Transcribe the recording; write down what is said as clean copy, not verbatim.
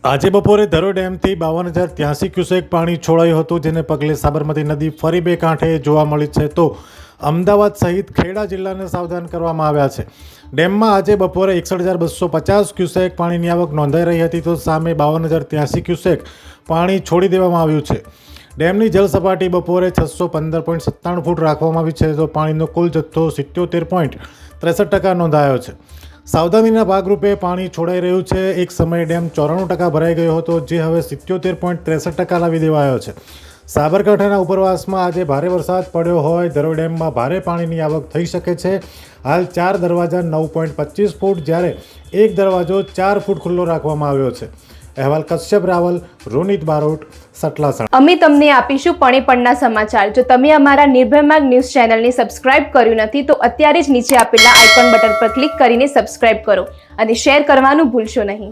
આજે બપોરે ધરોઈ ડેમથી 52,083 ક્યુસેક પાણી છોડાયું હતું, જેને પગલે સાબરમતી નદી ફરી બે કાંઠે જોવા મળી છે. તો અમદાવાદ સહિત ખેડા જિલ્લાને સાવધાન કરવામાં આવ્યા છે. ડેમમાં આજે બપોરે 61,250 ક્યુસેક પાણીની આવક નોંધાઈ રહી હતી, તો સામે 52,083 ક્યુસેક પાણી છોડી દેવામાં આવ્યું છે. ડેમની જળ સપાટી બપોરે 615.97 ફૂટ રાખવામાં આવી છે, તો પાણીનો કુલ જથ્થો 77.63% નોંધાયો છે. સાવધાનીના ભાગરૂપે પાણી છોડાઈ રહ્યું છે. એક સમયે ડેમ 94% ભરાઈ ગયો હતો, જે હવે 77.63% લાવી દેવાયો છે. સાબરકાંઠાના ઉપરવાસમાં આજે ભારે વરસાદ પડ્યો હોય ધરોઈ ડેમમાં ભારે પાણીની આવક થઈ શકે છે. હાલ 4 દરવાજા 9.25 ફૂટ જ્યારે એક દરવાજો 4 ફૂટ ખુલ્લો રાખવામાં આવ્યો છે. અહેવાલ કશ્યપ રાવલ, રોનિત બારોટ, સટલાસણા. અમે તમને આપીશું પળે-પળના સમાચાર. જો તમે અમારા નિર્ભય માર્ગ ન્યૂઝ ચેનલને સબસ્ક્રાઇબ કર્યું નથી તો અત્યારે જ નીચે આપેલા આઇકોન બટન પર ક્લિક કરીને સબસ્ક્રાઇબ કરો અને શેર કરવાનું ભૂલશો નહીં.